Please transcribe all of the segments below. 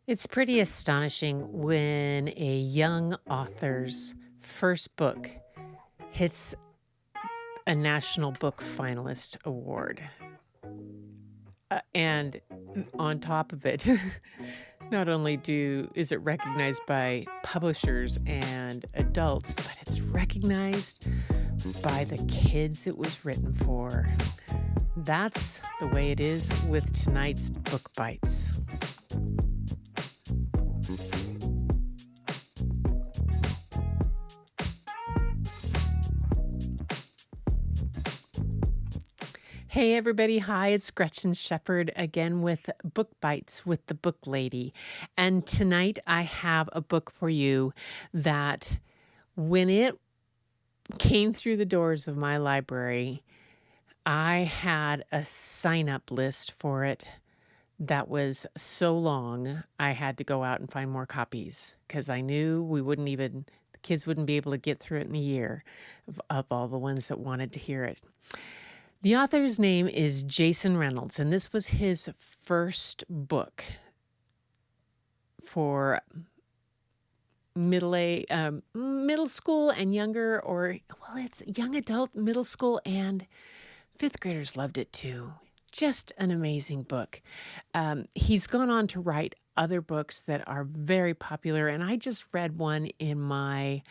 It's pretty astonishing when a young author's first book hits a National Book Finalist award. And on top of it, not only is it recognized by publishers and adults, but it's recognized by the kids it was written for. That's the way it is with tonight's Book Bites. Hey everybody, hi, it's Gretchen Shepherd again with Book Bites with the Booklady. And tonight I have a book for you that when it came through the doors of my library, I had a sign-up list for it that was so long I had to go out and find more copies because I knew the kids wouldn't be able to get through it in a year of all the ones that wanted to hear it. The author's name is Jason Reynolds, and this was his first book for middle school and younger, it's young adult, middle school, and fifth graders loved it too. Just an amazing book. He's gone on to write other books that are very popular, and I just read one in my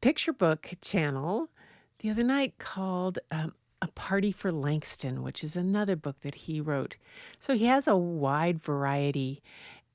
picture book channel the other night called A Party for Langston, which is another book that he wrote. So he has a wide variety,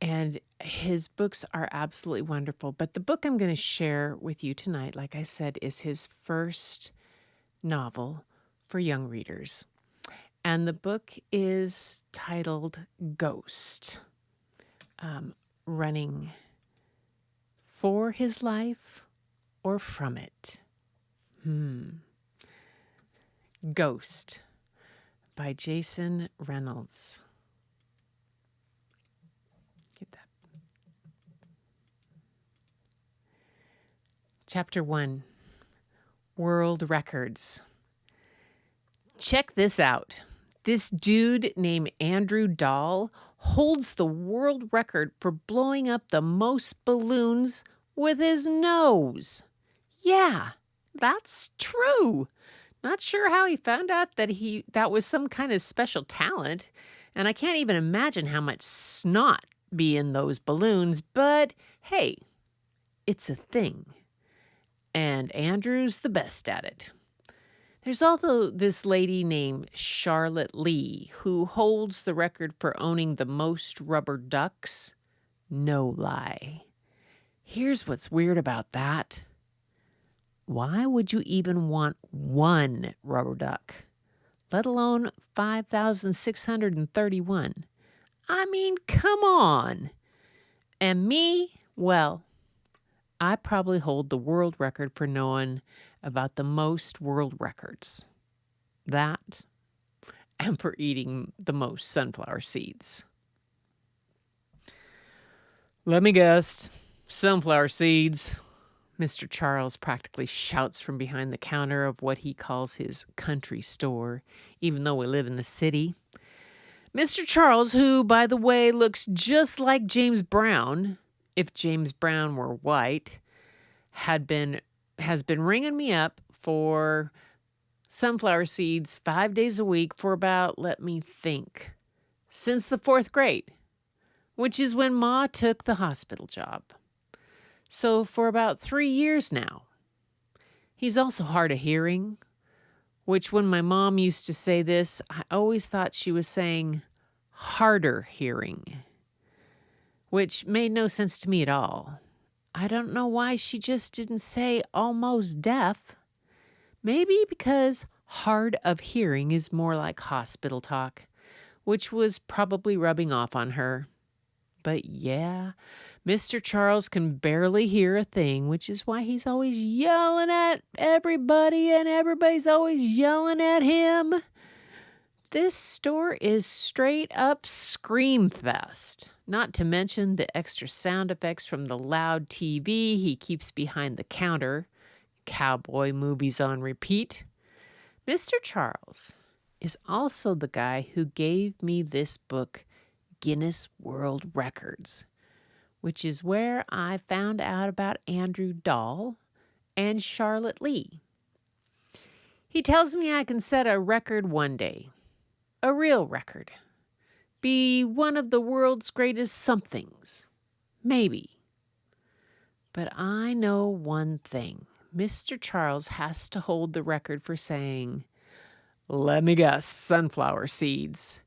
and his books are absolutely wonderful. But the book I'm going to share with you tonight, like I said, is his first novel for young readers. And the book is titled Ghost, running for his life or from it. Ghost by Jason Reynolds. Get that. Chapter 1, World Records. Check this out. This dude named Andrew Dahl holds the world record for blowing up the most balloons with his nose. Yeah, that's true. Not sure how he found out that was some kind of special talent, and I can't even imagine how much snot be in those balloons, but hey, it's a thing. And Andrew's the best at it. There's also this lady named Charlotte Lee who holds the record for owning the most rubber ducks. No lie. Here's what's weird about that. Why would you even want one rubber duck, let alone 5,631? I mean, come on. And me, well, I probably hold the world record for knowing about the most world records. That, and for eating the most sunflower seeds. Let me guess, sunflower seeds. Mr. Charles practically shouts from behind the counter of what he calls his country store, even though we live in the city. Mr. Charles, who, by the way, looks just like James Brown, if James Brown were white, has been ringing me up for sunflower seeds 5 days a week for about, let me think, since the 4th grade, which is when Ma took the hospital job. So for about 3 years now. He's also hard of hearing, which when my mom used to say this, I always thought she was saying harder hearing, which made no sense to me at all. I don't know why she just didn't say almost deaf. Maybe because hard of hearing is more like hospital talk, which was probably rubbing off on her. But yeah, Mr. Charles can barely hear a thing, which is why he's always yelling at everybody and everybody's always yelling at him. This store is straight up scream fest, not to mention the extra sound effects from the loud TV he keeps behind the counter, cowboy movies on repeat. Mr. Charles is also the guy who gave me this book, Guinness World Records, which is where I found out about Andrew Dahl and Charlotte Lee. He tells me I can set a record one day, a real record, be one of the world's greatest somethings, maybe. But I know one thing. Mr. Charles has to hold the record for saying, "Let me guess, sunflower seeds,"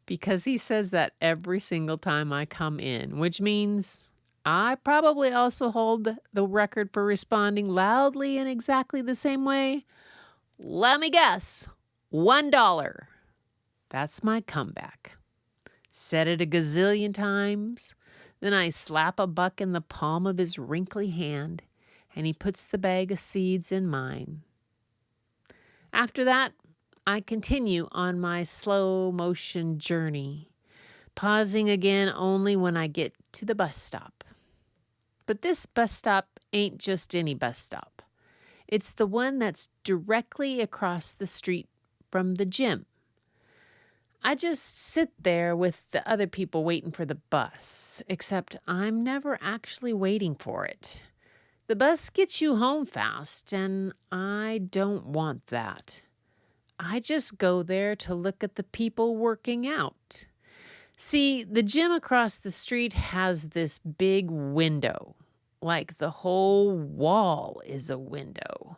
because he says that every single time I come in, which means I probably also hold the record for responding loudly in exactly the same way. "Let me guess, $1. That's my comeback. Said it a gazillion times. Then I slap a buck in the palm of his wrinkly hand, and he puts the bag of seeds in mine. After that, I continue on my slow motion journey, pausing again only when I get to the bus stop. But this bus stop ain't just any bus stop. It's the one that's directly across the street from the gym. I just sit there with the other people waiting for the bus, except I'm never actually waiting for it. The bus gets you home fast, and I don't want that. I just go there to look at the people working out. See, the gym across the street has this big window, like the whole wall is a window.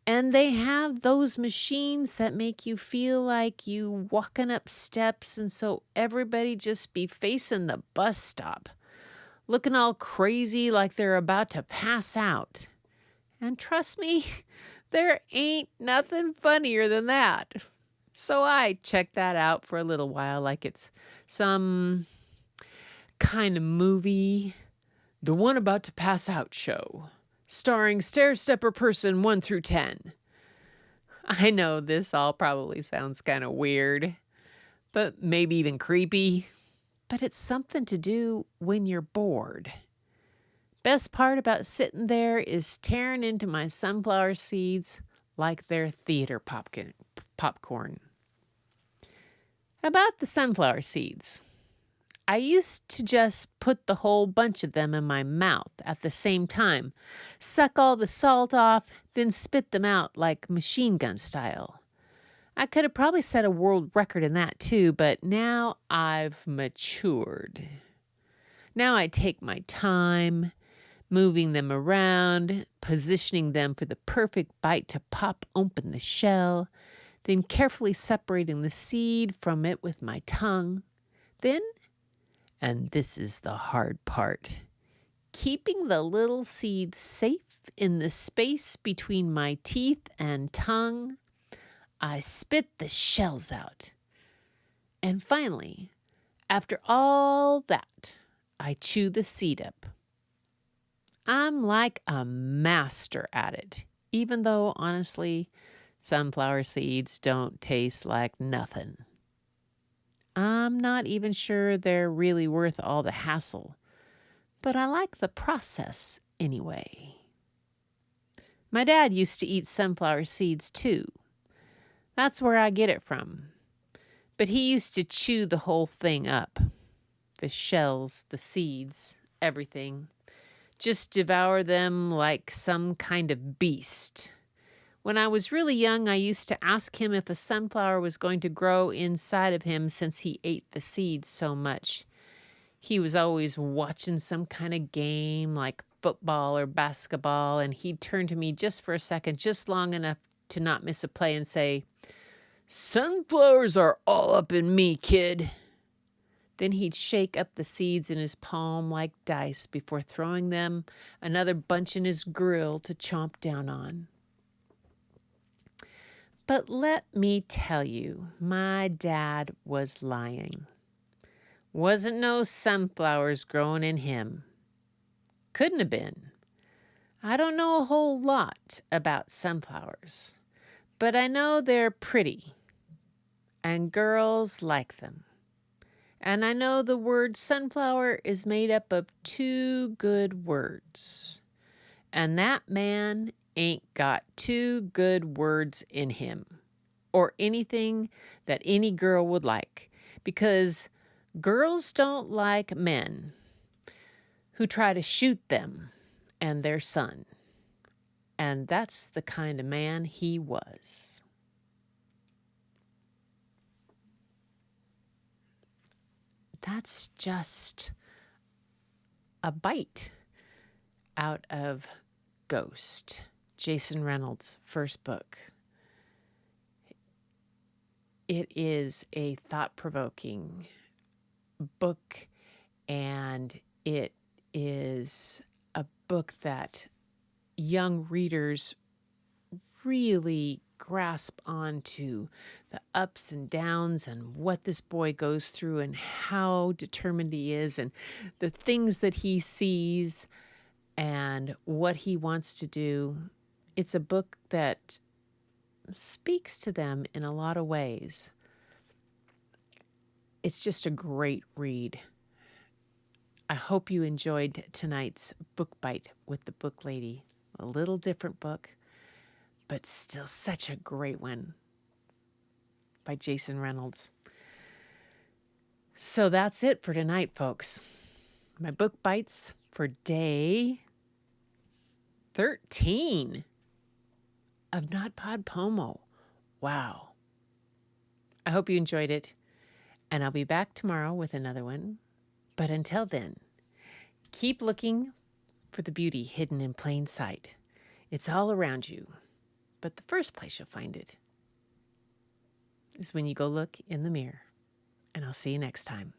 And they have those machines that make you feel like you walking up steps, and so everybody just be facing the bus stop, looking all crazy like they're about to pass out. And trust me, there ain't nothing funnier than that. So I check that out for a little while like it's some kind of movie, The One About to Pass Out show, starring stair-stepper person 1 through 10. I know this all probably sounds kind of weird, but maybe even creepy. But it's something to do when you're bored. Best part about sitting there is tearing into my sunflower seeds like they're theater popcorn. About the sunflower seeds. I used to just put the whole bunch of them in my mouth at the same time, suck all the salt off, then spit them out like machine gun style. I could have probably set a world record in that too, but now I've matured. Now I take my time, moving them around, positioning them for the perfect bite to pop open the shell, then carefully separating the seed from it with my tongue. Then, and this is the hard part, keeping the little seed safe in the space between my teeth and tongue, I spit the shells out. And finally, after all that, I chew the seed up. I'm like a master at it, even though, honestly, sunflower seeds don't taste like nothing. I'm not even sure they're really worth all the hassle, but I like the process anyway. My dad used to eat sunflower seeds too. That's where I get it from. But he used to chew the whole thing up. The shells, the seeds, everything. Just devour them like some kind of beast. When I was really young, I used to ask him if a sunflower was going to grow inside of him since he ate the seeds so much. He was always watching some kind of game like football or basketball, and he'd turn to me just for a second, just long enough to not miss a play and say, "Sunflowers are all up in me, kid." Then he'd shake up the seeds in his palm like dice before throwing them another bunch in his grill to chomp down on. But let me tell you, my dad was lying. Wasn't no sunflowers growing in him. Couldn't have been. I don't know a whole lot about sunflowers, but I know they're pretty, and girls like them. And I know the word sunflower is made up of 2 good words, and that man ain't got 2 good words in him, or anything that any girl would like, because Girls don't like men who try to shoot them and their son. And that's the kind of man he was. That's just a bite out of Ghost, Jason Reynolds' first book. It is a thought-provoking book, and it is a book that young readers really grasp onto the ups and downs and what this boy goes through and how determined he is and the things that he sees and what he wants to do. It's a book that speaks to them in a lot of ways. It's just a great read. I hope you enjoyed tonight's book bite with the Booklady. A little different book, but still such a great one by Jason Reynolds. So that's it for tonight, folks. My book bites for day 13 of Not Pod Pomo. Wow. I hope you enjoyed it, and I'll be back tomorrow with another one. But until then, keep looking for the beauty hidden in plain sight. It's all around you, but the first place you'll find it is when you go look in the mirror. And I'll see you next time.